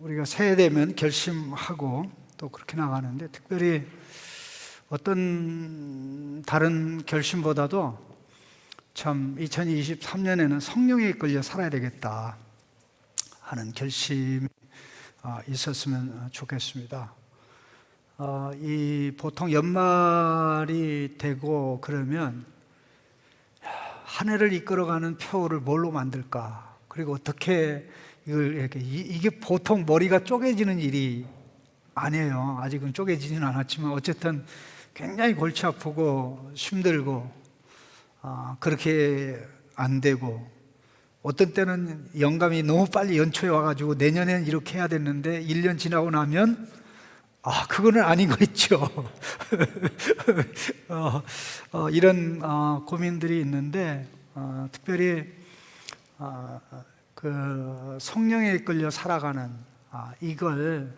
우리가 새해 되면 결심하고 또 그렇게 나가는데, 특별히 어떤 다른 결심보다도 참 2023년에는 성령에 이끌려 살아야 되겠다 하는 결심이 있었으면 좋겠습니다. 이 보통 연말이 되고 그러면 한 해를 이끌어가는 표를 뭘로 만들까? 그리고 어떻게 이걸 이렇게, 이게 보통 머리가 쪼개지는 일이 아니에요. 아직은 쪼개지지는 않았지만 어쨌든 굉장히 골치 아프고 힘들고 그렇게 안 되고, 어떤 때는 영감이 너무 빨리 연초에 와가지고 내년에는 이렇게 해야 됐는데 1년 지나고 나면 그거는 아닌 거 있죠. 이런 고민들이 있는데, 특별히 그 성령에 이끌려 살아가는 이걸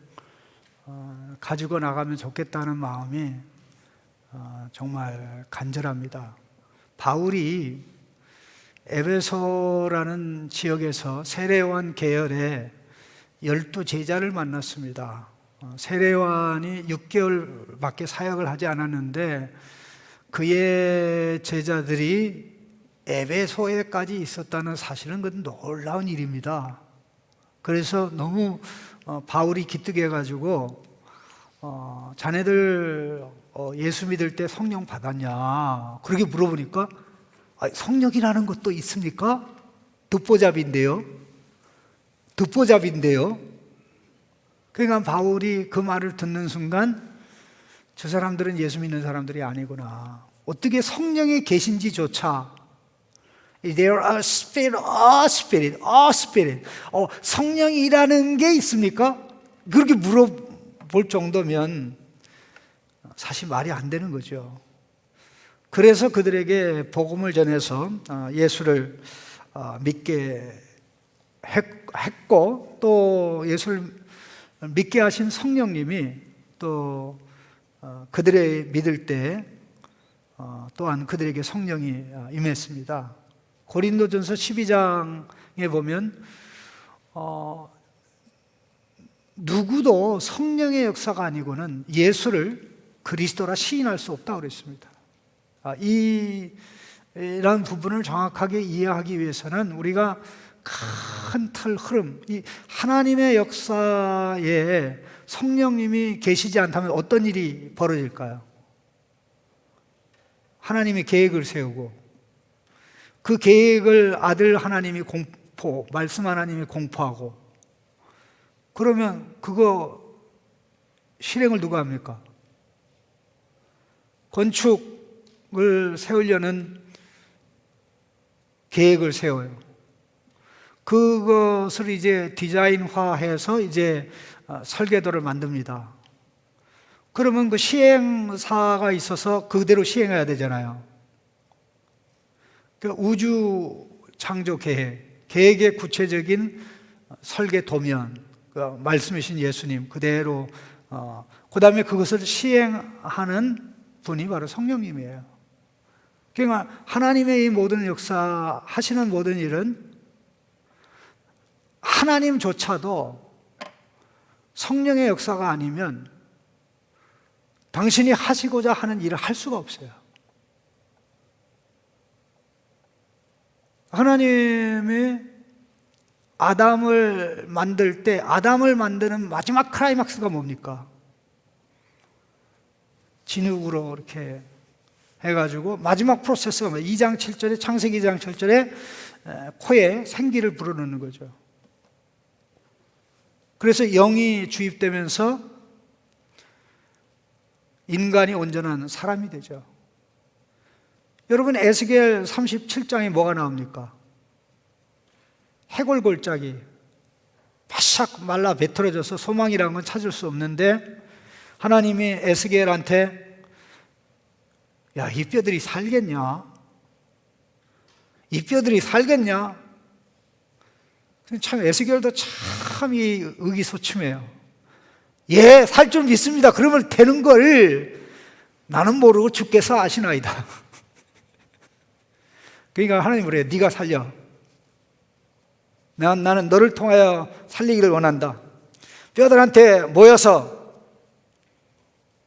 가지고 나가면 좋겠다는 마음이 정말 간절합니다. 바울이 에베소라는 지역에서 세례요한 계열의 12제자를 만났습니다. 세례요한이 6개월밖에 사역을 하지 않았는데 그의 제자들이 에베소에까지 있었다는 사실은 그건 놀라운 일입니다. 그래서 너무 바울이 기특해가지고 자네들 예수 믿을 때 성령 받았냐? 그렇게 물어보니까 성령이라는 것도 있습니까? 듣보잡인데요. 그러니까 바울이 그 말을 듣는 순간 저 사람들은 예수 믿는 사람들이 아니구나. 어떻게 성령에 계신지조차 There are spirit. 성령이라는 게 있습니까? 그렇게 물어볼 정도면 사실 말이 안 되는 거죠. 그래서 그들에게 복음을 전해서 예수를 믿게 했고, 또 예수를 믿게 하신 성령님이 또 그들의 믿을 때 또한 그들에게 성령이 임했습니다. 고린도전서 12장에 보면 누구도 성령의 역사가 아니고는 예수를 그리스도라 시인할 수 없다고 그랬습니다. 이런 부분을 정확하게 이해하기 위해서는 우리가 큰 틀 흐름, 이 하나님의 역사에 성령님이 계시지 않다면 어떤 일이 벌어질까요? 하나님이 계획을 세우고 그 계획을 아들 하나님이 말씀 하나님이 공포하고, 그러면 그거 실행을 누가 합니까? 건축을 세우려는 계획을 세워요. 그것을 이제 디자인화해서 이제 설계도를 만듭니다. 그러면 그 시행사가 있어서 그대로 시행해야 되잖아요. 그 우주 창조 계획의 구체적인 설계 도면, 그 말씀이신 예수님 그대로, 그 다음에 그것을 시행하는 분이 바로 성령님이에요. 그러니까 하나님의 이 모든 역사 하시는 모든 일은 하나님조차도 성령의 역사가 아니면 당신이 하시고자 하는 일을 할 수가 없어요. 하나님이 아담을 만들 때 아담을 만드는 마지막 클라이막스가 뭡니까? 진흙으로 이렇게 해가지고 마지막 프로세스가 2장 7절에 창세기 2장 7절에 코에 생기를 불어넣는 거죠. 그래서 영이 주입되면서 인간이 온전한 사람이 되죠. 여러분, 에스겔 37장에 뭐가 나옵니까? 해골골짜기 바싹 말라 배틀어져서 소망이라는 건 찾을 수 없는데 하나님이 에스겔한테 야, 이 뼈들이 살겠냐? 참 에스겔도 참 이 의기소침해요. 예, 살 줄 믿습니다. 그러면 되는 걸 나는 모르고 주께서 아시나이다. 그러니까 하나님 그래요. 네가 살려. 나는 너를 통하여 살리기를 원한다. 뼈들한테 모여서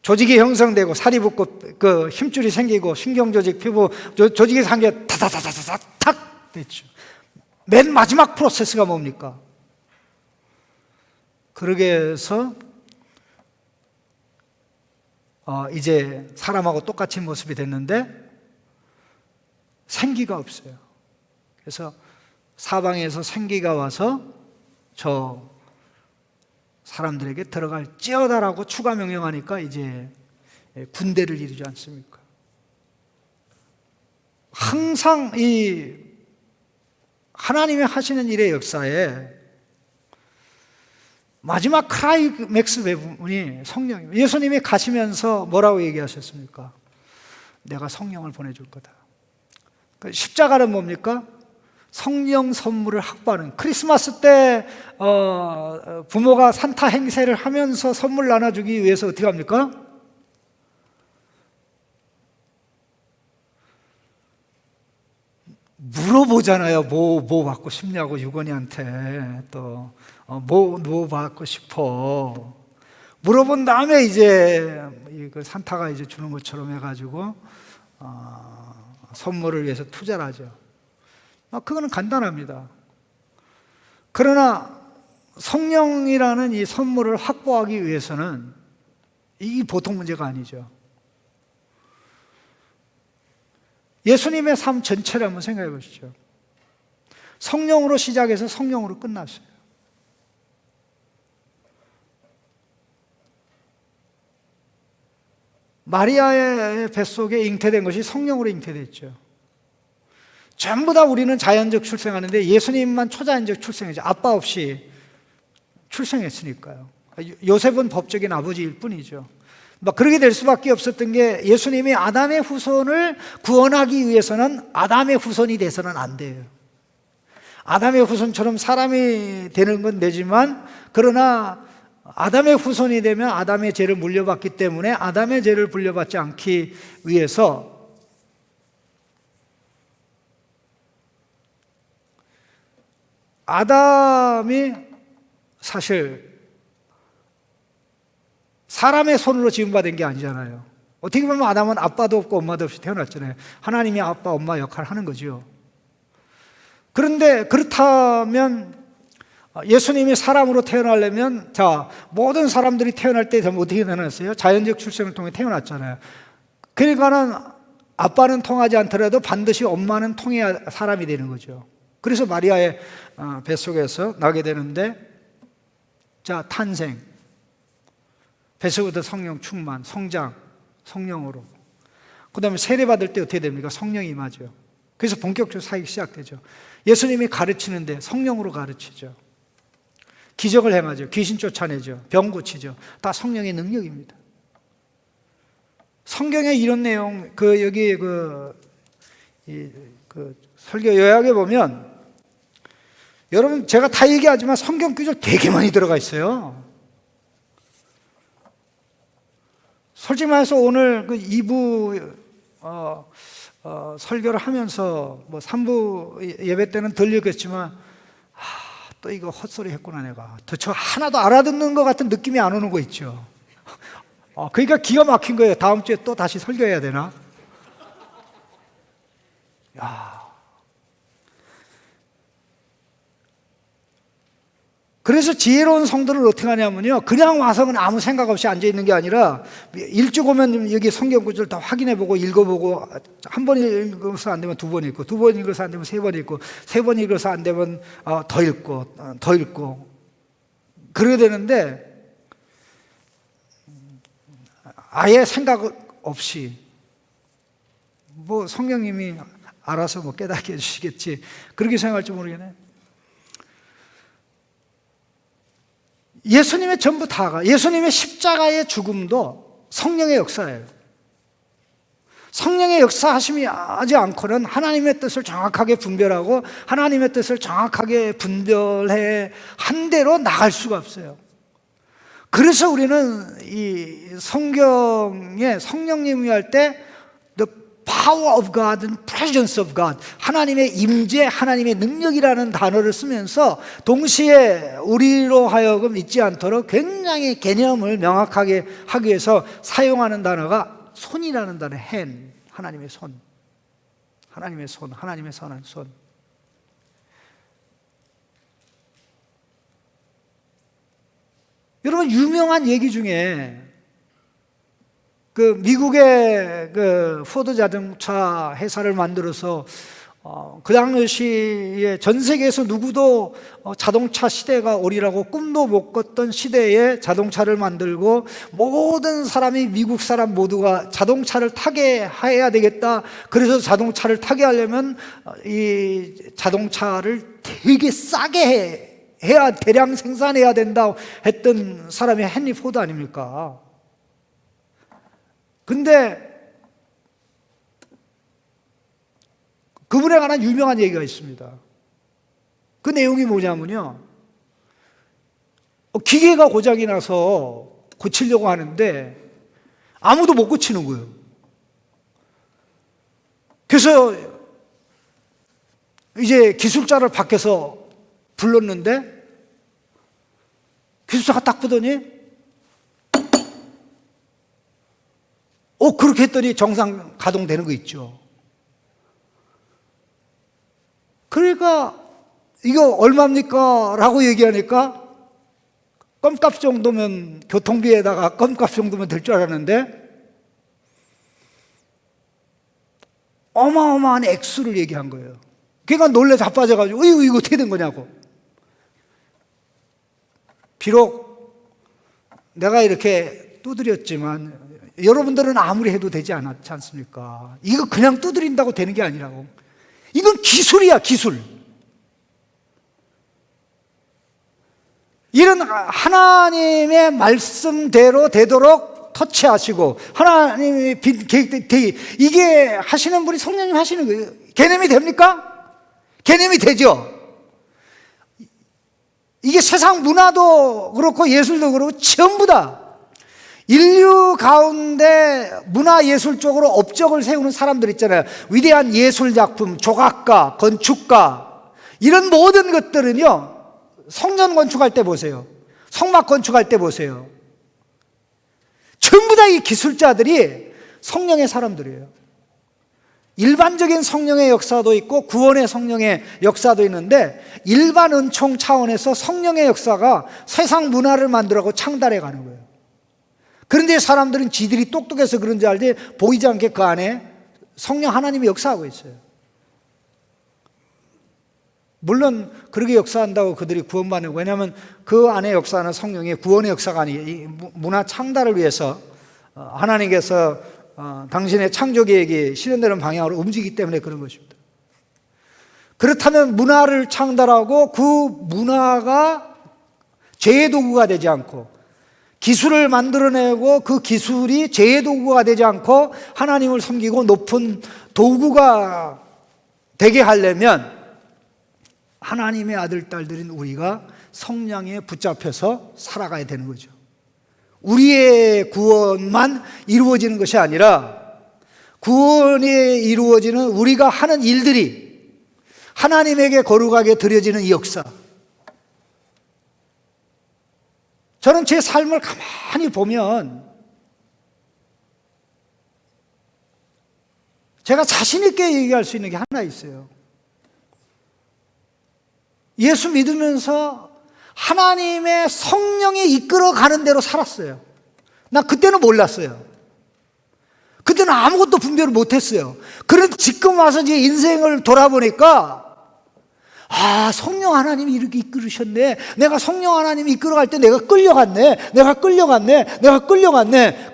조직이 형성되고 살이 붙고 그 힘줄이 생기고 신경조직, 피부 조직이 생겨 타타타타타 탁 됐죠. 맨 마지막 프로세스가 뭡니까? 그러게 해서 이제 사람하고 똑같은 모습이 됐는데 생기가 없어요. 그래서 사방에서 생기가 와서 저 사람들에게 들어갈지어다라고 추가 명령하니까 이제 군대를 이루지 않습니까? 항상 이 하나님이 하시는 일의 역사에 마지막 크라이맥스 부분이 성령입니다. 예수님이 가시면서 뭐라고 얘기하셨습니까? 내가 성령을 보내줄 거다. 십자가는 뭡니까? 성령 선물을 확보하는, 크리스마스 때 부모가 산타 행세를 하면서 선물 나눠주기 위해서 어떻게 합니까? 물어보잖아요. 뭐 받고 싶냐고 유건이한테. 또 뭐 받고 싶어 물어본 다음에 이제 그 산타가 이제 주는 것처럼 해가지고 선물을 위해서 투자를 하죠. 그거는 간단합니다. 그러나 성령이라는 이 선물을 확보하기 위해서는 이 보통 문제가 아니죠. 예수님의 삶 전체를 한번 생각해 보시죠. 성령으로 시작해서 성령으로 끝났어요. 마리아의 뱃속에 잉태된 것이 성령으로 잉태됐죠. 전부 다 우리는 자연적 출생하는데 예수님만 초자연적 출생이죠. 아빠 없이 출생했으니까요. 요셉은 법적인 아버지일 뿐이죠. 그렇게 될 수밖에 없었던 게 예수님이 아담의 후손을 구원하기 위해서는 아담의 후손이 돼서는 안 돼요. 아담의 후손처럼 사람이 되는 건 되지만 그러나 아담의 후손이 되면 아담의 죄를 물려받기 때문에 아담의 죄를 물려받지 않기 위해서 아담이 사실 사람의 손으로 지음받은 게 아니잖아요. 어떻게 보면 아담은 아빠도 없고 엄마도 없이 태어났잖아요. 하나님이 아빠, 엄마 역할을 하는 거죠. 그런데 그렇다면 예수님이 사람으로 태어나려면 모든 사람들이 태어날 때 어떻게 태어났어요? 자연적 출생을 통해 태어났잖아요. 그러니까는 아빠는 통하지 않더라도 반드시 엄마는 통해야 사람이 되는 거죠. 그래서 마리아의 뱃속에서 나게 되는데 탄생, 뱃속부터 성령 충만, 성장, 성령으로. 그 다음에 세례받을 때 어떻게 됩니까? 성령이 임하죠. 그래서 본격적으로 사역이 시작되죠. 예수님이 가르치는데 성령으로 가르치죠. 기적을 행하죠. 귀신 쫓아내죠. 병 고치죠. 다 성령의 능력입니다. 성경에 이런 내용, 여기 설교 요약에 보면, 여러분, 제가 다 얘기하지만 성경 구절 되게 많이 들어가 있어요. 솔직히 말해서 오늘 2부, 설교를 하면서 3부 예배 때는 덜 읽었지만, 또 이거 헛소리 했구나 내가. 저 하나도 알아듣는 것 같은 느낌이 안 오는 거 있죠. 그러니까 기가 막힌 거예요. 다음 주에 또 다시 설교해야 되나? 그래서 지혜로운 성도를 어떻게 하냐면요, 그냥 와서는 아무 생각 없이 앉아있는 게 아니라 일찍 오면 여기 성경 구절 다 확인해보고 읽어보고, 한 번 읽어서 안 되면 2번 읽고, 2번 읽어서 안 되면 3번 읽고, 3번 읽어서 안 되면 더 읽고 그래야 되는데 아예 생각 없이 성령님이 알아서 깨닫게 해주시겠지 그렇게 생각할지 모르겠네. 예수님의 전부 다가, 예수님의 십자가의 죽음도 성령의 역사예요. 성령의 역사하심이 하지 않고는 하나님의 뜻을 정확하게 분별하고 하나님의 뜻을 정확하게 분별해 한 대로 나갈 수가 없어요. 그래서 우리는 이 성경에 성령님이 할 때 power of God, presence of God, 하나님의 임재, 하나님의 능력이라는 단어를 쓰면서 동시에 우리로 하여금 잊지 않도록 굉장히 개념을 명확하게 하기 위해서 사용하는 단어가 손이라는 단어, hand, 하나님의 손, 하나님의 손, 하나님의 선한 손. 여러분, 유명한 얘기 중에 그 미국의 그 포드 자동차 회사를 만들어서 그 당시에 전 세계에서 누구도 자동차 시대가 오리라고 꿈도 못 꿨던 시대에 자동차를 만들고 모든 사람이, 미국 사람 모두가 자동차를 타게 해야 되겠다. 그래서 자동차를 타게 하려면 이 자동차를 되게 싸게 해야, 대량 생산해야 된다 했던 사람이 헨리 포드 아닙니까? 근데 그분에 관한 유명한 얘기가 있습니다. 그 내용이 뭐냐면요, 기계가 고장이 나서 고치려고 하는데 아무도 못 고치는 거예요. 그래서 이제 기술자를 밖에서 불렀는데 기술자가 딱 보더니 그렇게 했더니 정상 가동되는 거 있죠. 그러니까 이거 얼마입니까? 라고 얘기하니까 껌값 정도면, 교통비에다가 껌값 정도면 될 줄 알았는데 어마어마한 액수를 얘기한 거예요. 그러니까 놀래 자빠져가지고 이거 어떻게 된 거냐고. 비록 내가 이렇게 두드렸지만 여러분들은 아무리 해도 되지 않았지 않습니까? 이거 그냥 두드린다고 되는 게 아니라고. 이건 기술이야, 기술. 이런 하나님의 말씀대로 되도록 터치하시고 하나님의 이게 하시는 분이 성령님 하시는 거예요. 개념이 됩니까? 개념이 되죠. 이게 세상 문화도 그렇고 예술도 그렇고 전부 다 인류 가운데 문화예술 쪽으로 업적을 세우는 사람들 있잖아요. 위대한 예술작품, 조각가, 건축가, 이런 모든 것들은요, 성전 건축할 때 보세요. 성막 건축할 때 보세요. 전부 다 이 기술자들이 성령의 사람들이에요. 일반적인 성령의 역사도 있고 구원의 성령의 역사도 있는데, 일반 은총 차원에서 성령의 역사가 세상 문화를 만들어가고 창달해 가는 거예요. 그런데 사람들은 지들이 똑똑해서 그런지 알지 보이지 않게 그 안에 성령 하나님이 역사하고 있어요. 물론 그렇게 역사한다고 그들이 구원받는 거예요. 왜냐하면 그 안에 역사하는 성령의 구원의 역사가 아니에요. 문화 창달을 위해서 하나님께서 당신의 창조 계획이 실현되는 방향으로 움직이기 때문에 그런 것입니다. 그렇다면 문화를 창달하고 그 문화가 죄의 도구가 되지 않고, 기술을 만들어내고 그 기술이 죄의 도구가 되지 않고 하나님을 섬기고 높은 도구가 되게 하려면 하나님의 아들, 딸들인 우리가 성령에 붙잡혀서 살아가야 되는 거죠. 우리의 구원만 이루어지는 것이 아니라 구원이 이루어지는 우리가 하는 일들이 하나님에게 거룩하게 드려지는 이 역사. 저는 제 삶을 가만히 보면 제가 자신 있게 얘기할 수 있는 게 하나 있어요. 예수 믿으면서 하나님의 성령이 이끌어가는 대로 살았어요. 나 그때는 몰랐어요. 그때는 아무것도 분별을 못했어요. 그런데 지금 와서 이제 인생을 돌아보니까 성령 하나님이 이렇게 이끌으셨네. 내가 성령 하나님이 이끌어갈 때 내가 끌려갔네.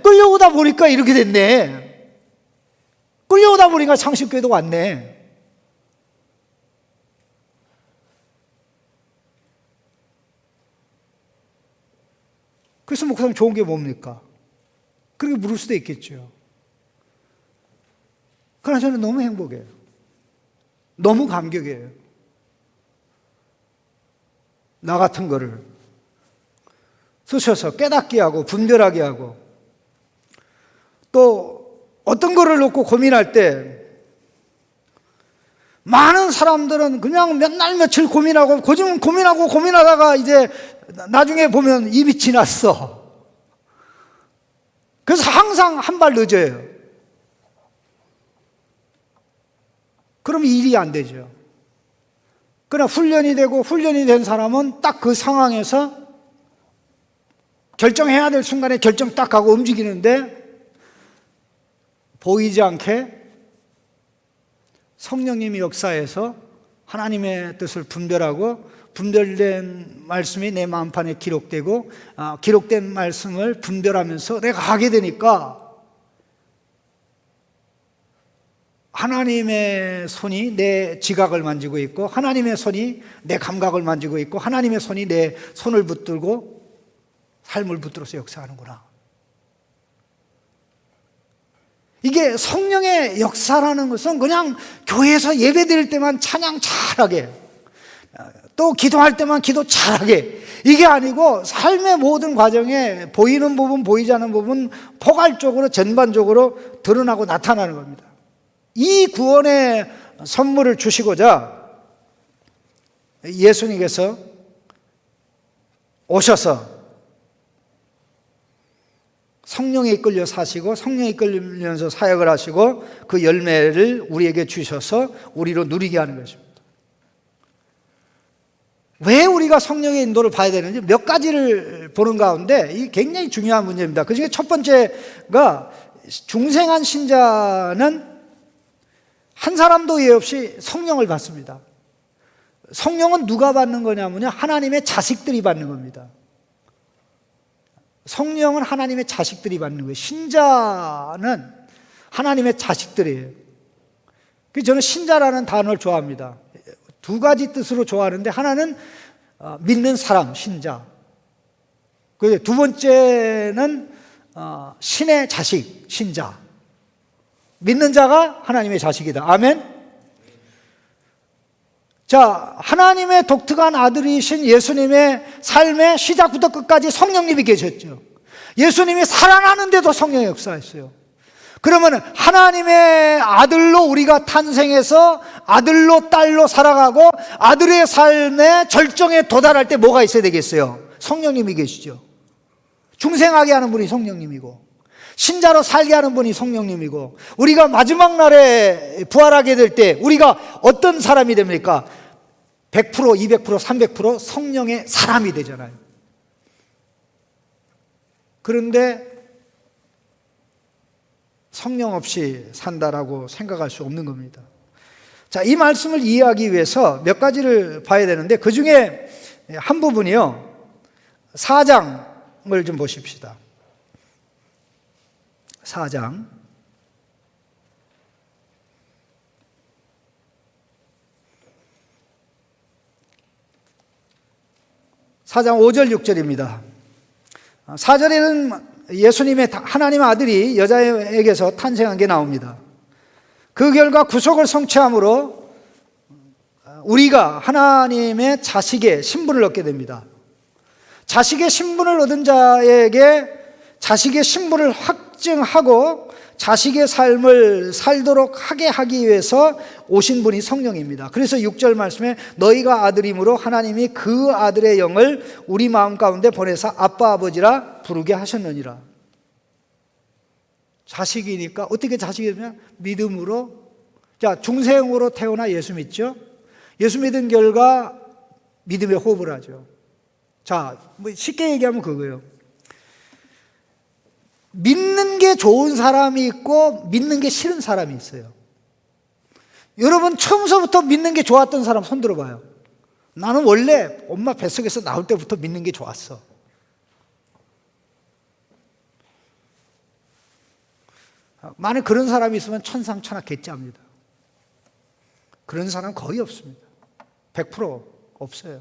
끌려오다 보니까 이렇게 됐네. 끌려오다 보니까 창십교회도 왔네. 그래서 목사님 좋은 게 뭡니까? 그렇게 물을 수도 있겠죠. 그러나 저는 너무 행복해요. 너무 감격해요. 나 같은 거를 쓰셔서 깨닫게 하고 분별하게 하고, 또 어떤 거를 놓고 고민할 때 많은 사람들은 그냥 몇 날 며칠 고민하고 고민하다가 이제 나중에 보면 입이 지났어. 그래서 항상 한 발 늦어요. 그럼 일이 안 되죠. 그러나 훈련이 된 사람은 딱 그 상황에서 결정해야 될 순간에 결정 딱 하고 움직이는데, 보이지 않게 성령님이 역사해서 하나님의 뜻을 분별하고, 분별된 말씀이 내 마음판에 기록되고, 기록된 말씀을 분별하면서 내가 하게 되니까 하나님의 손이 내 지각을 만지고 있고, 하나님의 손이 내 감각을 만지고 있고, 하나님의 손이 내 손을 붙들고 삶을 붙들어서 역사하는구나. 이게 성령의 역사라는 것은 그냥 교회에서 예배 드릴 때만 찬양 잘하게, 또 기도할 때만 기도 잘하게, 이게 아니고 삶의 모든 과정에 보이는 부분, 보이지 않는 부분, 포괄적으로 전반적으로 드러나고 나타나는 겁니다. 이 구원의 선물을 주시고자 예수님께서 오셔서 성령에 이끌려 사시고, 성령에 이끌리면서 사역을 하시고, 그 열매를 우리에게 주셔서 우리로 누리게 하는 것입니다. 왜 우리가 성령의 인도를 봐야 되는지 몇 가지를 보는 가운데 이 굉장히 중요한 문제입니다. 그 중에 첫 번째가, 중생한 신자는 한 사람도 예 없이 성령을 받습니다. 성령은 누가 받는 거냐면요, 하나님의 자식들이 받는 겁니다. 성령은 하나님의 자식들이 받는 거예요. 신자는 하나님의 자식들이에요. 그래서 저는 신자라는 단어를 좋아합니다. 두 가지 뜻으로 좋아하는데, 하나는 믿는 사람, 신자. 두 번째는 신의 자식, 신자. 믿는 자가 하나님의 자식이다. 아멘. 자, 하나님의 독특한 아들이신 예수님의 삶의 시작부터 끝까지 성령님이 계셨죠. 예수님이 살아나는데도 성령의 역사했어요. 그러면 하나님의 아들로 우리가 탄생해서 아들로 딸로 살아가고, 아들의 삶의 절정에 도달할 때 뭐가 있어야 되겠어요? 성령님이 계시죠. 중생하게 하는 분이 성령님이고, 신자로 살게 하는 분이 성령님이고, 우리가 마지막 날에 부활하게 될 때 우리가 어떤 사람이 됩니까? 100%, 200%, 300% 성령의 사람이 되잖아요. 그런데 성령 없이 산다라고 생각할 수 없는 겁니다. 자, 이 말씀을 이해하기 위해서 몇 가지를 봐야 되는데, 그 중에 한 부분이요, 4장을 좀 보십시다. 4장. 4장 5절 6절입니다. 4절에는 예수님의 하나님 아들이 여자에게서 탄생한 게 나옵니다. 그 결과 구속을 성취함으로 우리가 하나님의 자식의 신분을 얻게 됩니다. 자식의 신분을 얻은 자에게 자식의 신분을 확증하고 자식의 삶을 살도록 하게 하기 위해서 오신 분이 성령입니다. 그래서 6절 말씀에 너희가 아들이므로 하나님이 그 아들의 영을 우리 마음 가운데 보내사 아빠 아버지라 부르게 하셨느니라. 자식이니까 어떻게 자식이 되냐? 믿음으로. 자, 중생으로 태어나 예수 믿죠? 예수 믿은 결과 믿음에 호흡을 하죠. 자, 뭐 쉽게 얘기하면 그거예요. 믿는 게 좋은 사람이 있고 믿는 게 싫은 사람이 있어요. 여러분, 처음서부터 믿는 게 좋았던 사람 손 들어봐요. 나는 원래 엄마 뱃속에서 나올 때부터 믿는 게 좋았어. 만약 그런 사람이 있으면 천상천하 개짜입니다. 그런 사람 거의 없습니다. 100% 없어요.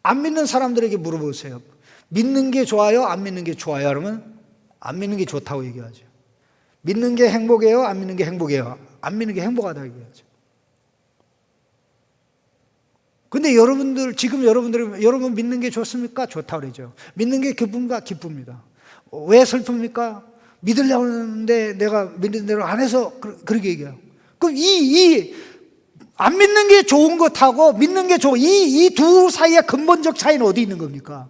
안 믿는 사람들에게 물어보세요. 믿는 게 좋아요? 안 믿는 게 좋아요? 그러면 안 믿는 게 좋다고 얘기하죠. 믿는 게 행복해요? 안 믿는 게 행복해요? 안 믿는 게 행복하다고 얘기하죠. 근데 여러분 믿는 게 좋습니까? 좋다고 그러죠. 믿는 게 기쁩니까? 기쁩니다. 왜 슬픕니까? 믿으려고 하는데 내가 믿는 대로 안 해서 그렇게 얘기해요. 그럼 안 믿는 게 좋은 것하고 믿는 게 좋은 이 두 사이의 근본적 차이는 어디 있는 겁니까?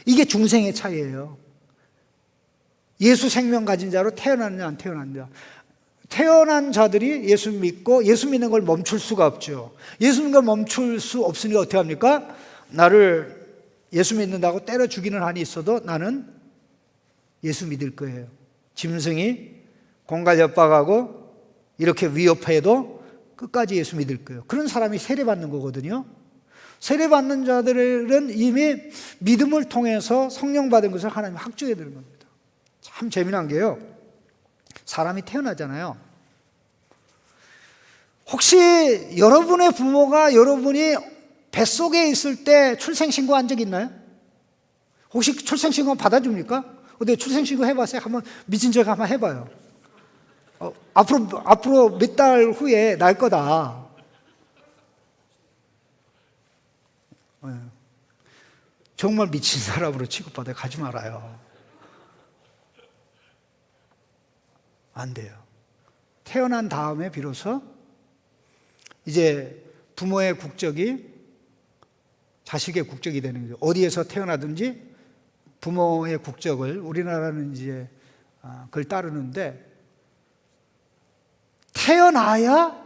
이게 중생의 차이예요. 예수 생명 가진 자로 태어났느냐 안 태어났느냐. 태어난 자들이 예수 믿고 예수 믿는 걸 멈출 수가 없죠. 예수 믿는 걸 멈출 수 없으니까 어떻게 합니까? 나를 예수 믿는다고 때려 죽이는 한이 있어도 나는 예수 믿을 거예요. 짐승이 공갈 협박하고 이렇게 위협해도 끝까지 예수 믿을 거예요. 그런 사람이 세례받는 거거든요. 세례받는 자들은 이미 믿음을 통해서 성령 받은 것을 하나님이 확증해 드리는 겁니다. 참 재미난 게요, 사람이 태어나잖아요. 혹시 여러분의 부모가 여러분이 뱃속에 있을 때 출생신고한 적 있나요? 혹시 출생신고 받아줍니까? 근데 출생신고 해봤어요? 한번 미친 척 한번 해봐요. 앞으로 몇 달 후에 날 거다. 정말 미친 사람으로 취급받아요. 가지 말아요. 안 돼요. 태어난 다음에 비로소 이제 부모의 국적이 자식의 국적이 되는 거죠. 어디에서 태어나든지 부모의 국적을, 우리나라는 이제 그걸 따르는데, 태어나야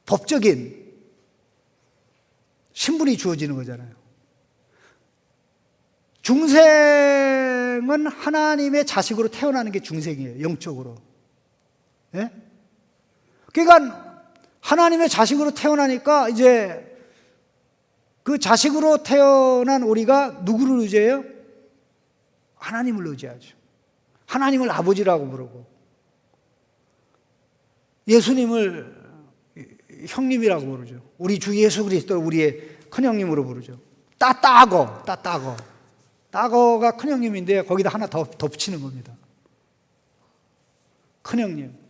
법적인 신분이 주어지는 거잖아요. 중생은 하나님의 자식으로 태어나는 게 중생이에요. 영적으로. 예? 그러니까 하나님의 자식으로 태어나니까 이제 그 자식으로 태어난 우리가 누구를 의지해요? 하나님을 의지하죠. 하나님을 아버지라고 부르고 예수님을 형님이라고 부르죠. 우리 주 예수 그리스도를 우리의 큰형님으로 부르죠. 따거가 큰형님인데 거기다 하나 더 붙이는 겁니다. 큰형님.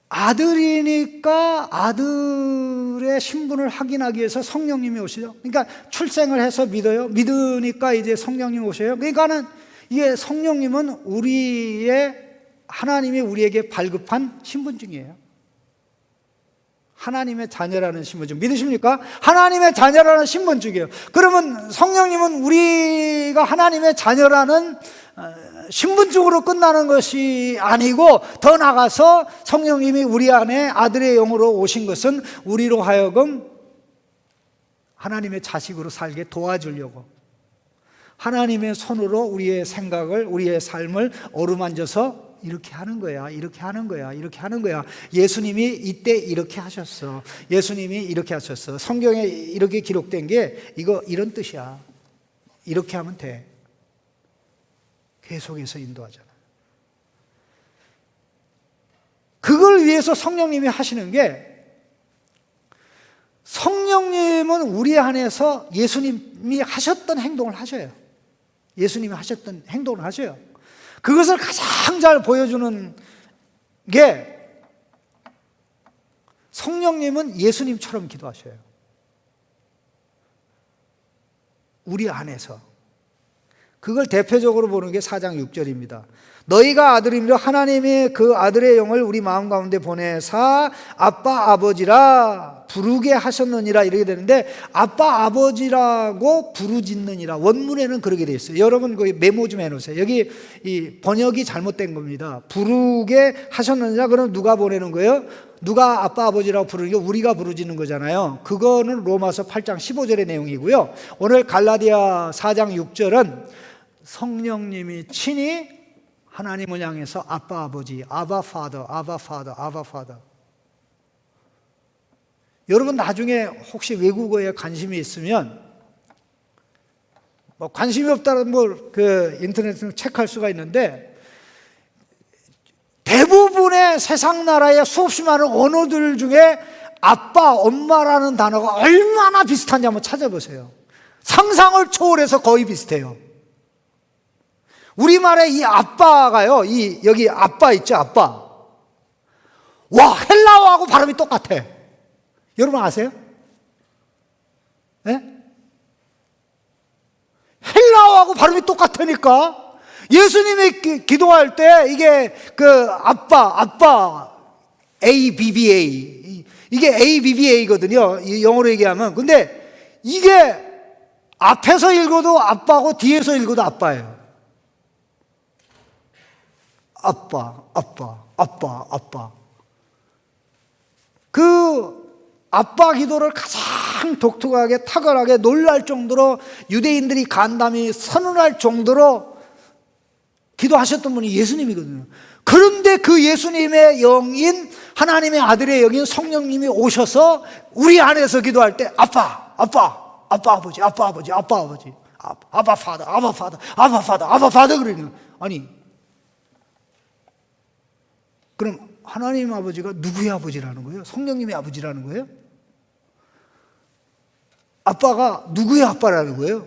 아들이니까 아들의 신분을 확인하기 위해서 성령님이 오시죠. 그러니까 출생을 해서 믿어요. 믿으니까 이제 성령님이 오셔요. 그러니까는 이게 성령님은 하나님이 우리에게 발급한 신분증이에요. 하나님의 자녀라는 신분증 믿으십니까? 하나님의 자녀라는 신분증이에요. 그러면 성령님은 우리가 하나님의 자녀라는 신분증으로 끝나는 것이 아니고 더 나아가서 성령님이 우리 안에 아들의 영으로 오신 것은 우리로 하여금 하나님의 자식으로 살게 도와주려고, 하나님의 손으로 우리의 생각을, 우리의 삶을 어루만져서 이렇게 하는 거야, 이렇게 하는 거야, 이렇게 하는 거야. 예수님이 이때 이렇게 하셨어. 예수님이 이렇게 하셨어. 성경에 이렇게 기록된 게 이런 뜻이야. 이렇게 하면 돼. 계속해서 인도하잖아요. 그걸 위해서 성령님이 하시는 게, 성령님은 우리 안에서 예수님이 하셨던 행동을 하셔요. 예수님이 하셨던 행동을 하셔요. 그것을 가장 잘 보여주는 게, 성령님은 예수님처럼 기도하셔요. 우리 안에서. 그걸 대표적으로 보는 게 4장 6절입니다. 너희가 아들이며 하나님이 그 아들의 영을 우리 마음 가운데 보내사 아빠 아버지라 부르게 하셨느니라 이렇게 되는데, 아빠 아버지라고 부르짖느니라, 원문에는 그렇게 되어 있어요. 여러분 거기 메모 좀 해놓으세요. 여기 이 번역이 잘못된 겁니다. 부르게 하셨느니라. 그럼 누가 보내는 거예요? 누가 아빠 아버지라고 부르는 게 우리가 부르짖는 거잖아요. 그거는 로마서 8장 15절의 내용이고요. 오늘 갈라디아 4장 6절은 성령님이 친히 하나님을 향해서 아빠 아버지, 아바 파더, 아바 파더, 아바 파더. 여러분 나중에 혹시 외국어에 관심이 있으면, 뭐 관심이 없다면 그 인터넷에서 체크할 수가 있는데, 대부분의 세상 나라의 수없이 많은 언어들 중에 아빠, 엄마라는 단어가 얼마나 비슷한지 한번 찾아보세요. 상상을 초월해서 거의 비슷해요. 우리말의 이 아빠가요, 여기 아빠 있죠, 아빠. 와, 헬라어하고 발음이 똑같아. 여러분 아세요? 네? 헬라어하고 발음이 똑같으니까. 예수님이 기도할 때 이게 아빠, ABBA. 이게 ABBA거든요. 영어로 얘기하면. 근데 이게 앞에서 읽어도 아빠고 뒤에서 읽어도 아빠예요. 아빠. 그 아빠 기도를 가장 독특하게 탁월하게 놀랄 정도로 유대인들이 간담이 선언할 정도로 기도하셨던 분이 예수님이거든요. 그런데 그 예수님의 영인 하나님의 아들의 영인 성령님이 오셔서 우리 안에서 기도할 때 아빠 아버지 아바 파더 그러는. 아니, 그럼 하나님 아버지가 누구의 아버지라는 거예요? 성령님의 아버지라는 거예요? 아빠가 누구의 아빠라는 거예요?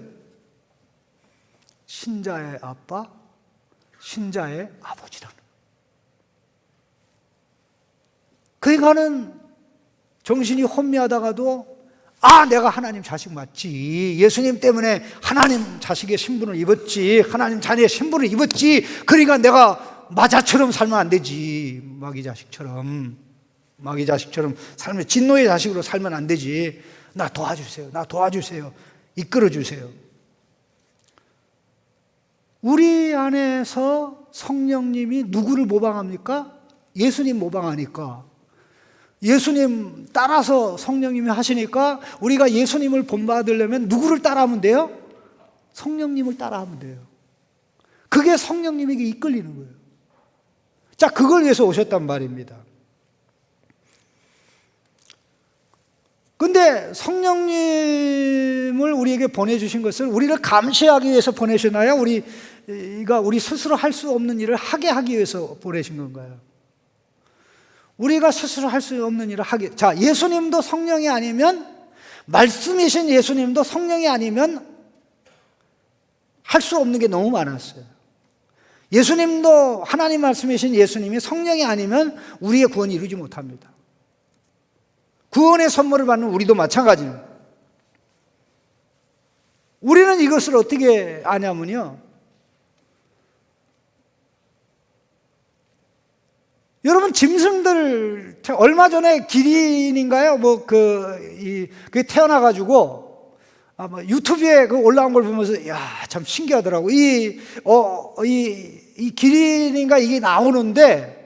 신자의 아빠, 신자의 아버지라는 거예요. 그러니까는 정신이 혼미하다가도 내가 하나님 자식 맞지. 예수님 때문에 하나님 자식의 신분을 입었지. 하나님 자녀의 신분을 입었지. 그러니까 내가 마자처럼 살면 안 되지. 마귀 자식처럼 살면, 진노의 자식으로 살면 안 되지. 나 도와주세요. 이끌어주세요. 우리 안에서 성령님이 누구를 모방합니까? 예수님 모방하니까. 예수님 따라서 성령님이 하시니까 우리가 예수님을 본받으려면 누구를 따라하면 돼요? 성령님을 따라하면 돼요. 그게 성령님에게 이끌리는 거예요. 자, 그걸 위해서 오셨단 말입니다. 근데 성령님을 우리에게 보내주신 것을 우리를 감시하기 위해서 보내셨나요? 우리 스스로 할 수 없는 일을 하게 하기 위해서 보내신 건가요? 우리가 스스로 할 수 없는 일을 하게. 자, 예수님도 성령이 아니면, 말씀이신 예수님도 성령이 아니면 할 수 없는 게 너무 많았어요. 예수님도, 하나님 말씀이신 예수님이 성령이 아니면 우리의 구원을 이루지 못합니다. 구원의 선물을 받는 우리도 마찬가지입니다. 우리는 이것을 어떻게 아냐면요, 여러분, 짐승들, 얼마 전에 기린인가요? 태어나가지고, 유튜브에 올라온 걸 보면서, 참 신기하더라고. 이 기린인가 이게 나오는데,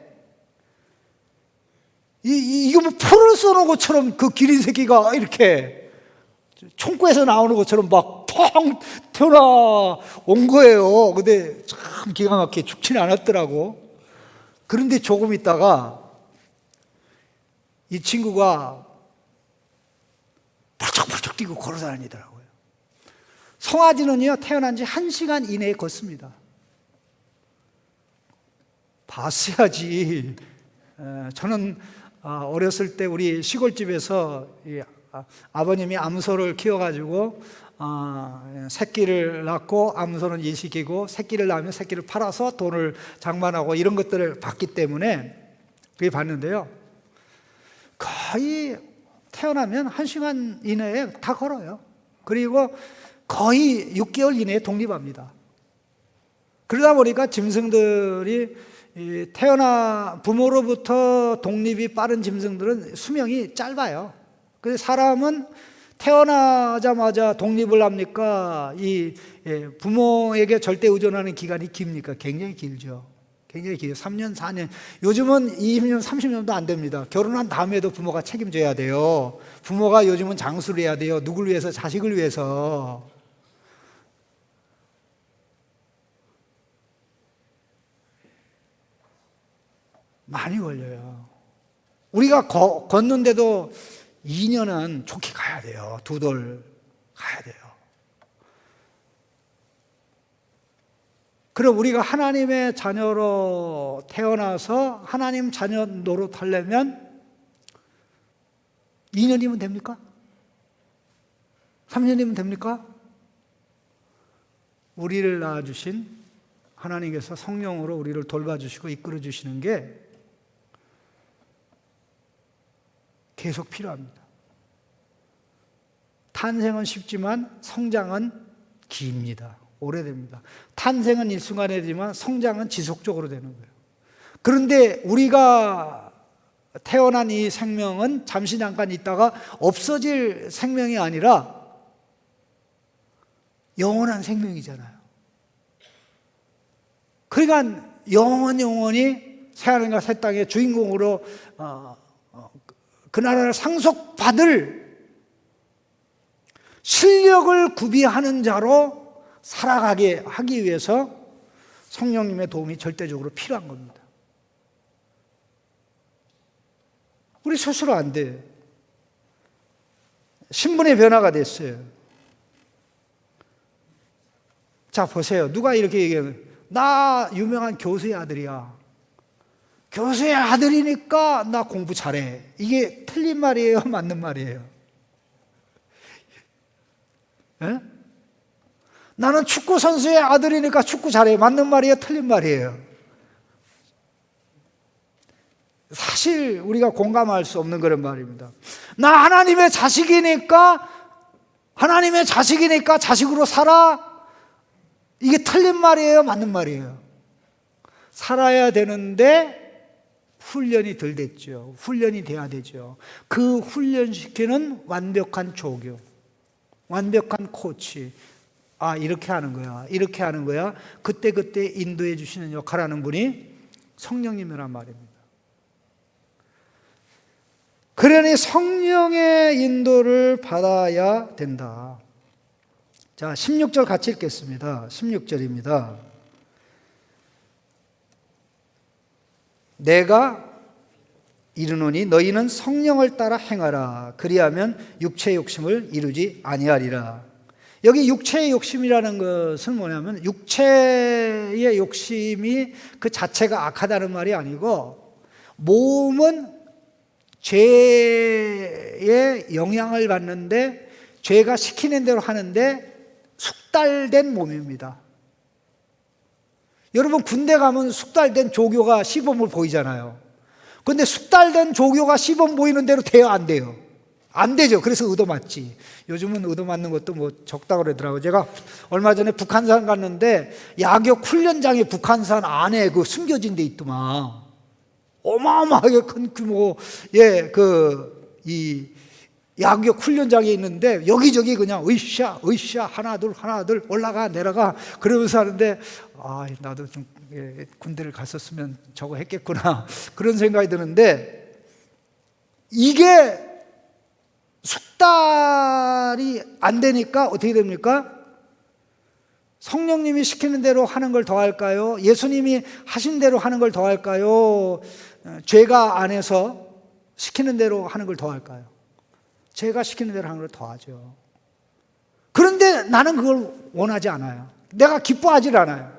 이거 풀을 쏘는 것처럼 그 기린 새끼가 이렇게 총구에서 나오는 것처럼 막 펑 튀어나온 거예요. 근데 참 기가 막히게 죽지는 않았더라고. 그런데 조금 있다가 이 친구가 벌쩍벌쩍 뛰고 걸어 다니더라고요. 송아지는요, 태어난 지 1시간 이내에 걷습니다. 봤어야지. 저는 어렸을 때 우리 시골집에서 아버님이 암소를 키워가지고 새끼를 낳고 암소는 일시키고 새끼를 낳으면 새끼를 팔아서 돈을 장만하고 이런 것들을 봤기 때문에 그게 봤는데요, 거의 태어나면 1시간 이내에 다 걸어요. 그리고 거의 6개월 이내에 독립합니다. 그러다 보니까 짐승들이 부모로부터 독립이 빠른 짐승들은 수명이 짧아요. 그래서 사람은 태어나자마자 독립을 합니까? 부모에게 절대 의존하는 기간이 깁니까? 굉장히 길죠. 굉장히 길어요. 3년, 4년. 요즘은 20년, 30년도 안 됩니다. 결혼한 다음에도 부모가 책임져야 돼요. 부모가 요즘은 장수를 해야 돼요. 누굴 위해서? 자식을 위해서. 많이 걸려요. 우리가 걷는데도 2년은 좋게 가야 돼요. 2돌 가야 돼요. 그럼 우리가 하나님의 자녀로 태어나서 하나님 자녀 노릇하려면 2년이면 됩니까? 3년이면 됩니까? 우리를 낳아주신 하나님께서 성령으로 우리를 돌봐주시고 이끌어주시는 게 계속 필요합니다. 탄생은 쉽지만 성장은 깁니다. 오래됩니다. 탄생은 일순간에 되지만 성장은 지속적으로 되는 거예요. 그런데 우리가 태어난 이 생명은 잠시 잠깐 있다가 없어질 생명이 아니라 영원한 생명이잖아요. 그러니까 영원히 새하늘과 새 땅의 주인공으로 그 나라를 상속받을 실력을 구비하는 자로 살아가게 하기 위해서 성령님의 도움이 절대적으로 필요한 겁니다. 우리 스스로 안 돼요. 신분의 변화가 됐어요. 자, 보세요. 누가 이렇게 얘기해요. 나 유명한 교수의 아들이야. 교수의 아들이니까 나 공부 잘해. 이게 틀린 말이에요? 맞는 말이에요? 에? 나는 축구 선수의 아들이니까 축구 잘해. 맞는 말이에요? 틀린 말이에요? 사실 우리가 공감할 수 없는 그런 말입니다. 나 하나님의 자식이니까 자식으로 살아. 이게 틀린 말이에요? 맞는 말이에요? 살아야 되는데 훈련이 덜 됐죠. 훈련이 돼야 되죠. 그 훈련시키는 완벽한 조교, 완벽한 코치. 아, 이렇게 하는 거야, 이렇게 하는 거야. 그때그때 인도해 주시는 역할을 하는 분이 성령님이란 말입니다. 그러니 성령의 인도를 받아야 된다. 자, 16절 같이 읽겠습니다. 16절입니다. 내가 이르노니 너희는 성령을 따라 행하라. 그리하면 육체의 욕심을 이루지 아니하리라. 여기 육체의 욕심이라는 것은 뭐냐면 육체의 욕심이 그 자체가 악하다는 말이 아니고 몸은 죄의 영향을 받는데 죄가 시키는 대로 하는데 숙달된 몸입니다. 여러분 군대 가면 숙달된 조교가 시범을 보이잖아요. 그런데 숙달된 조교가 시범 보이는 대로 돼요, 안 돼요? 안 되죠. 그래서 얻어맞지. 요즘은 얻어맞는 것도 뭐 적다고 그러더라고요. 제가 얼마 전에 북한산 갔는데 야격 훈련장이 북한산 안에 그 숨겨진 데 있더만. 어마어마하게 큰 규모, 이 야구역 훈련장에 있는데 여기저기 그냥 으쌰 하나 둘 올라가 내려가 그러면서 하는데 아, 나도 좀 군대를 갔었으면 저거 했겠구나 그런 생각이 드는데 이게 숙달이 안 되니까 어떻게 됩니까? 성령님이 시키는 대로 하는 걸 더 할까요? 예수님이 하신 대로 하는 걸 더 할까요? 죄가 안에서 시키는 대로 하는 걸 더 할까요? 제가 시키는 대로 하는 걸 더 하죠. 그런데 나는 그걸 원하지 않아요. 내가 기뻐하지 않아요.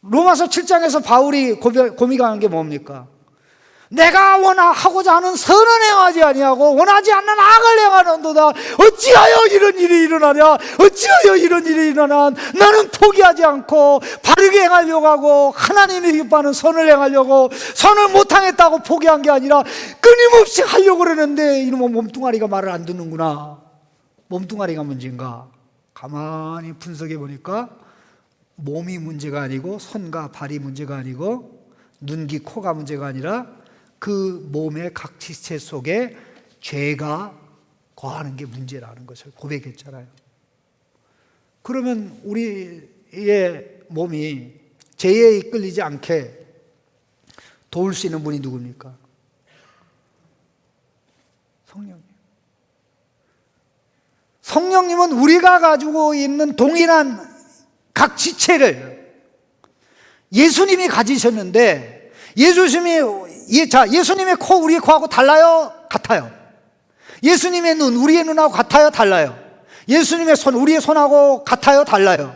로마서 7장에서 바울이 고미가 하는 게 뭡니까? 내가 하고자 하는 선은 행하지 아니하고 원하지 않는 악을 행하는도다. 어찌하여 이런 일이 일어나냐? 어찌하여 이런 일이 일어나? 나는 포기하지 않고 바르게 행하려고 하고 하나님이 기뻐하는 선을 행하려고 선을 못하겠다고 포기한 게 아니라 끊임없이 하려고 그러는데 이놈의 몸뚱아리가 말을 안 듣는구나. 몸뚱아리가 문제인가? 가만히 분석해 보니까 몸이 문제가 아니고 손과 발이 문제가 아니고 눈, 귀, 코가 문제가 아니라 그 몸의 각 지체 속에 죄가 거하는 게 문제라는 것을 고백했잖아요. 그러면 우리의 몸이 죄에 이끌리지 않게 도울 수 있는 분이 누굽니까? 성령님. 성령님은 우리가 가지고 있는 동일한 각 지체를 예수님이 가지셨는데 예수님의 코 우리의 코하고 달라요? 같아요. 예수님의 눈 우리의 눈하고 같아요? 달라요. 예수님의 손 우리의 손하고 같아요? 달라요.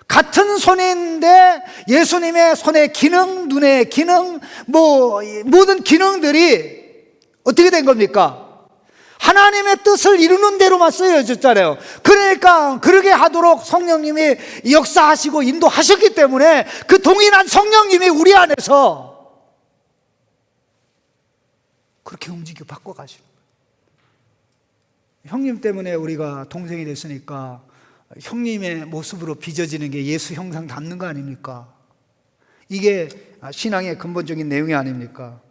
같은 손인데 예수님의 손의 기능, 눈의 기능, 모든 기능들이 어떻게 된 겁니까? 하나님의 뜻을 이루는 대로만 쓰여졌잖아요. 그러니까 그러게 하도록 성령님이 역사하시고 인도하셨기 때문에 그 동일한 성령님이 우리 안에서 그렇게 움직여 바꿔가시는 거예요. 형님 때문에 우리가 동생이 됐으니까 형님의 모습으로 빚어지는 게 예수 형상 닮는 거 아닙니까? 이게 신앙의 근본적인 내용이 아닙니까?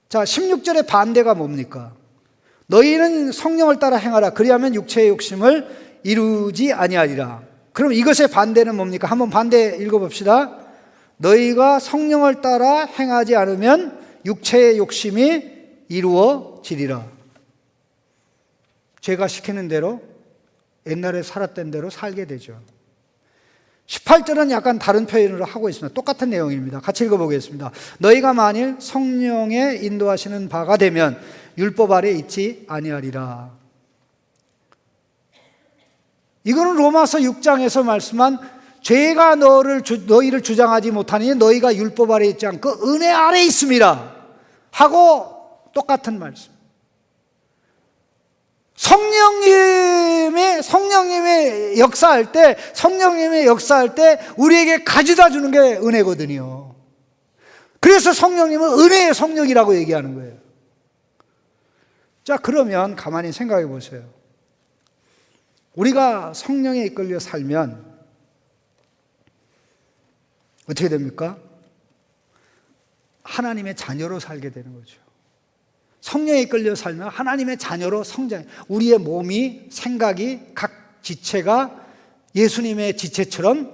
자, 16절의 반대가 뭡니까? 너희는 성령을 따라 행하라. 그리하면 육체의 욕심을 이루지 아니하리라. 그럼 이것의 반대는 뭡니까? 한번 반대 읽어봅시다. 너희가 성령을 따라 행하지 않으면 육체의 욕심이 이루어지리라. 죄가 시키는 대로, 옛날에 살았던 대로 살게 되죠. 18절은 약간 다른 표현으로 하고 있습니다. 똑같은 내용입니다. 같이 읽어보겠습니다. 너희가 만일 성령의 인도하시는 바가 되면 율법 아래 있지 아니하리라. 이거는 로마서 6장에서 말씀한 죄가 너희를 주장하지 못하니 너희가 율법 아래 있지 않고 은혜 아래 있습니다 하고 똑같은 말씀. 성령님의 역사할 때 우리에게 가져다 주는 게 은혜거든요. 그래서 성령님은 은혜의 성령이라고 얘기하는 거예요. 자, 그러면 가만히 생각해 보세요. 우리가 성령에 이끌려 살면 어떻게 됩니까? 하나님의 자녀로 살게 되는 거죠. 성령에 이끌려 살면 하나님의 자녀로 성장, 우리의 몸이, 생각이, 각 지체가 예수님의 지체처럼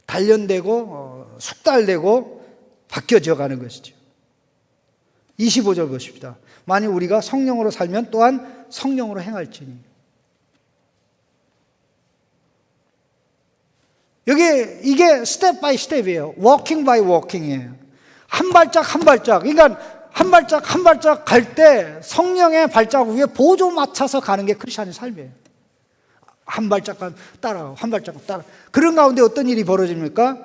단련되고 숙달되고 바뀌어져 가는 것이죠. 25절 보십시다. 만일 우리가 성령으로 살면 또한 성령으로 행할지니. 이게 스텝 바이 스텝이에요. 워킹 바이 워킹이에요. 한 발짝 한 발짝. 그러니까 한 발짝 갈 때 성령의 발자국 위에 보조 맞춰서 가는 게 크리스천의 삶이에요. 한 발짝 따라가고 한 발짝 따라. 그런 가운데 어떤 일이 벌어집니까?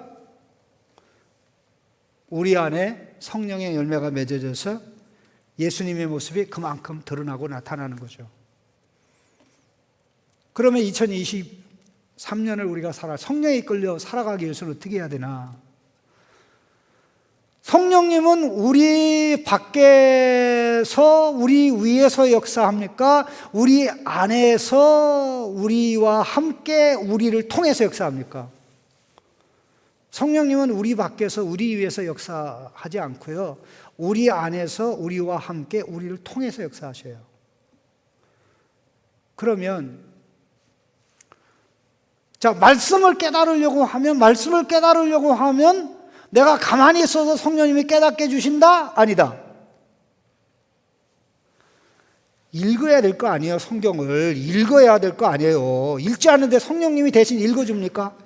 우리 안에 성령의 열매가 맺어져서 예수님의 모습이 그만큼 드러나고 나타나는 거죠. 그러면 2023년을 우리가 성령에 이끌려 살아가기 위해서는 어떻게 해야 되나? 성령님은 우리 밖에서 우리 위에서 역사합니까? 우리 안에서 우리와 함께 우리를 통해서 역사합니까? 성령님은 우리 밖에서 우리 위에서 역사하지 않고요, 우리 안에서 우리와 함께 우리를 통해서 역사하셔요. 그러면 자, 말씀을 깨달으려고 하면 내가 가만히 있어서 성령님이 깨닫게 해주신다? 아니다. 읽어야 될 거 아니에요. 성경을 읽어야 될 거 아니에요. 읽지 않는데 성령님이 대신 읽어줍니까?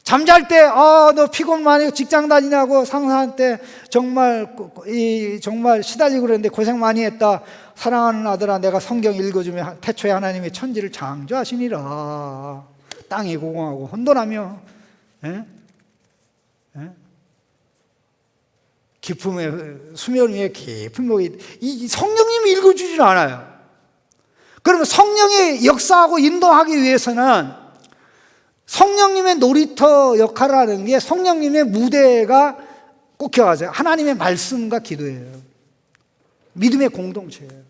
잠잘 때 너 피곤 많이 직장 다니냐고 상사한테 정말 시달리고 그랬는데 고생 많이 했다. 사랑하는 아들아, 내가 성경 읽어주면 태초에 하나님의 천지를 창조하시니라. 땅이 고공하고 혼돈하며 수면 위에 깊은 목이, 이 성령님이 읽어주질 않아요. 그러면 성령이 역사하고 인도하기 위해서는 성령님의 놀이터 역할을 하는 게 성령님의 무대가 꼭 기억하세요. 하나님의 말씀과 기도예요. 믿음의 공동체예요.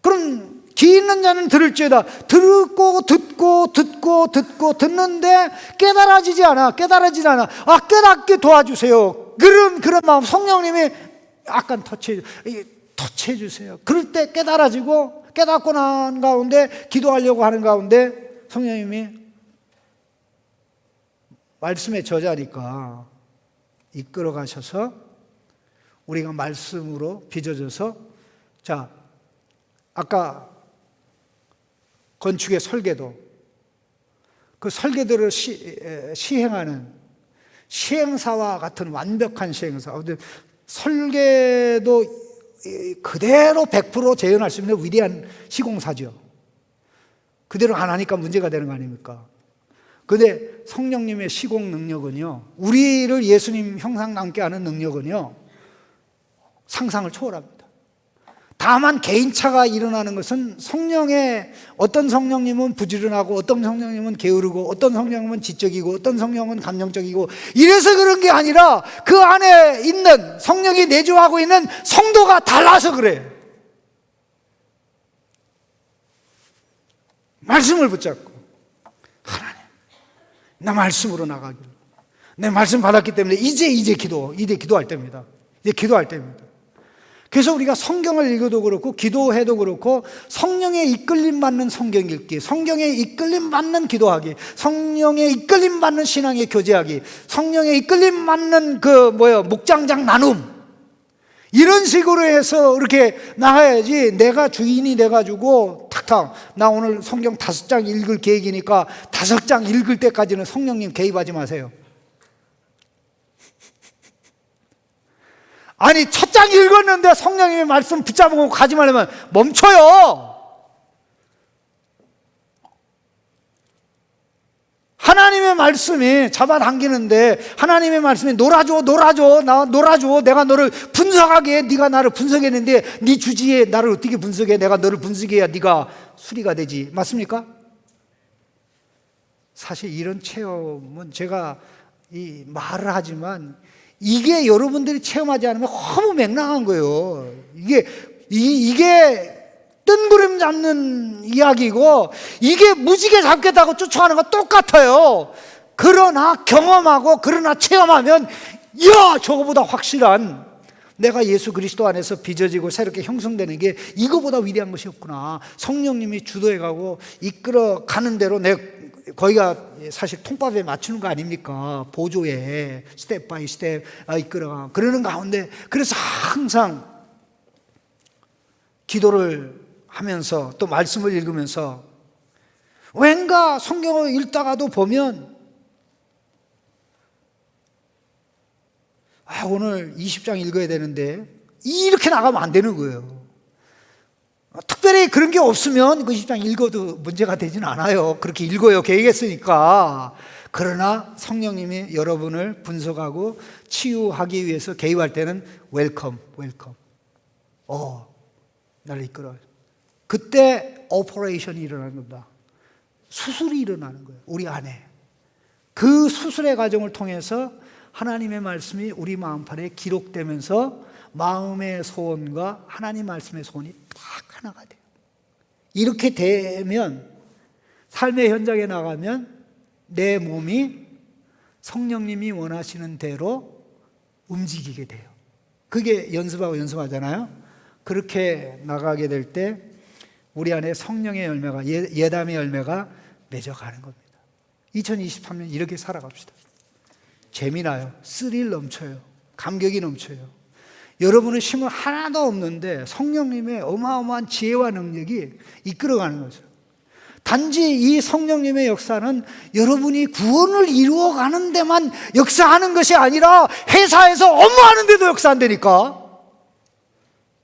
그럼 귀 있는 자는 들을지어다. 듣는데 깨달아지지 않아. 깨닫게 도와주세요. 그런 마음 성령님이 약간 터치해 주세요. 그럴 때 깨달아지고, 깨닫고 난 가운데 기도하려고 하는 가운데 성령님이 말씀의 저자니까 이끌어 가셔서 우리가 말씀으로 빚어져서, 자, 아까 건축의 설계도, 그 설계도를 시행하는 시행사와 같은 완벽한 시행사, 설계도 그대로 100% 재현할 수 있는 위대한 시공사죠. 그대로 안 하니까 문제가 되는 거 아닙니까? 근데 성령님의 시공 능력은요, 우리를 예수님 형상 남게 하는 능력은요, 상상을 초월합니다. 다만 개인차가 일어나는 것은 어떤 성령님은 부지런하고, 어떤 성령님은 게으르고, 어떤 성령님은 지적이고, 어떤 성령은 감정적이고, 이래서 그런 게 아니라 그 안에 있는 성령이 내주하고 있는 성도가 달라서 그래요. 말씀을 붙잡고 하나님, 나 말씀으로 나가기를. 내 말씀 받았기 때문에 이제 기도할 때입니다. 이제 기도할 때입니다. 그래서 우리가 성경을 읽어도 그렇고 기도해도 그렇고 성령의 이끌림 받는 성경 읽기, 성령의 이끌림 받는 기도하기, 성령의 이끌림 받는 신앙의 교제하기, 성령의 이끌림 받는 목장장 나눔, 이런 식으로 해서 이렇게 나가야지. 내가 주인이 돼가지고 탁탁 나 오늘 성경 5장 읽을 계획이니까 5장 읽을 때까지는 성령님 개입하지 마세요. 아니, 첫 장 읽었는데 성령님의 말씀 붙잡고 가지 말려면 멈춰요. 하나님의 말씀이 잡아당기는데, 하나님의 말씀이 놀아줘, 내가 너를 분석하게 해. 네가 나를 분석했는데 네 주지에 나를 어떻게 분석해? 내가 너를 분석해야 네가 수리가 되지. 맞습니까? 사실 이런 체험은 제가 이 말을 하지만 이게 여러분들이 체험하지 않으면 너무 맹랑한 거예요. 이게 뜬구름 잡는 이야기고, 이게 무지개 잡겠다고 쫓아가는 거 똑같아요. 그러나 경험하고, 그러나 체험하면, 이야, 저거보다 확실한, 내가 예수 그리스도 안에서 빚어지고 새롭게 형성되는 게 이거보다 위대한 것이 없구나. 성령님이 주도해가고 이끌어 가는 대로 거기가 사실 통밥에 맞추는 거 아닙니까? 보조에 스텝 바이 스텝 이끌어가 그러는 가운데, 그래서 항상 기도를 하면서 또 말씀을 읽으면서, 왠가 성경을 읽다가도 보면 오늘 20장 읽어야 되는데 이렇게 나가면 안 되는 거예요. 특별히 그런 게 없으면 그 20장 읽어도 문제가 되진 않아요. 그렇게 읽어요, 계획했으니까. 그러나 성령님이 여러분을 분석하고 치유하기 위해서 개입할 때는 웰컴. 나를 이끌어. 그때 오퍼레이션이 일어나는 겁니다. 수술이 일어나는 거예요, 우리 안에. 그 수술의 과정을 통해서 하나님의 말씀이 우리 마음판에 기록되면서 마음의 소원과 하나님 말씀의 소원이 딱 하나가 돼요. 이렇게 되면 삶의 현장에 나가면 내 몸이 성령님이 원하시는 대로 움직이게 돼요. 그게 연습하잖아요. 그렇게 나가게 될 때 우리 안에 성령의 열매가, 예담의 열매가 맺어가는 겁니다. 2023년 이렇게 살아갑시다. 재미나요. 스릴 넘쳐요. 감격이 넘쳐요. 여러분의 힘은 하나도 없는데 성령님의 어마어마한 지혜와 능력이 이끌어가는 거죠. 단지 이 성령님의 역사는 여러분이 구원을 이루어가는 데만 역사하는 것이 아니라 회사에서 업무하는 데도 역사한다니까.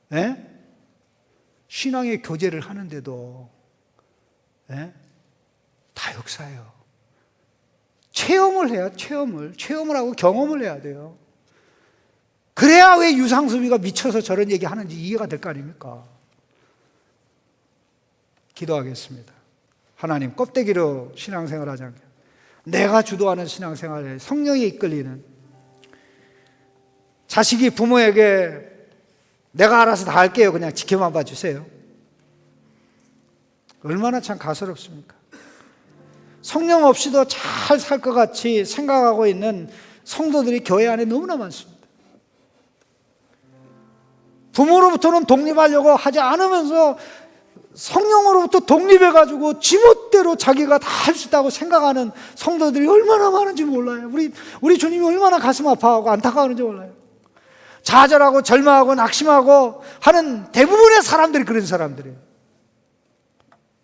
네? 신앙의 교제를 하는데도 네? 다 역사예요. 체험을 해야 체험을 하고 경험을 해야 돼요. 그래야 왜 유상수비가 미쳐서 저런 얘기 하는지 이해가 될 거 아닙니까? 기도하겠습니다. 하나님, 껍데기로 신앙생활 하지 않게, 내가 주도하는 신앙생활에 성령이 이끌리는, 자식이 부모에게 내가 알아서 다 할게요, 그냥 지켜만 봐주세요, 얼마나 참 가소롭습니까? 성령 없이도 잘 살 것 같이 생각하고 있는 성도들이 교회 안에 너무나 많습니다. 부모로부터는 독립하려고 하지 않으면서 성령으로부터 독립해가지고 지멋대로 자기가 다 할 수 있다고 생각하는 성도들이 얼마나 많은지 몰라요. 우리 주님이 얼마나 가슴 아파하고 안타까워하는지 몰라요. 좌절하고 절망하고 낙심하고 하는 대부분의 사람들이 그런 사람들이에요.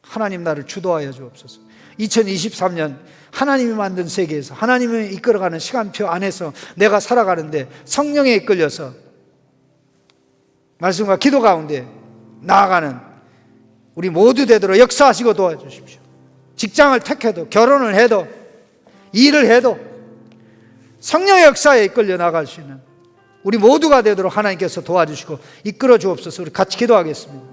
하나님, 나를 주도하여 주옵소서. 2023년 하나님이 만든 세계에서 하나님이 이끌어가는 시간표 안에서 내가 살아가는데 성령에 이끌려서 말씀과 기도 가운데 나아가는 우리 모두 되도록 역사하시고 도와주십시오. 직장을 택해도, 결혼을 해도, 일을 해도 성령의 역사에 이끌려 나갈 수 있는 우리 모두가 되도록 하나님께서 도와주시고 이끌어 주옵소서. 우리 같이 기도하겠습니다.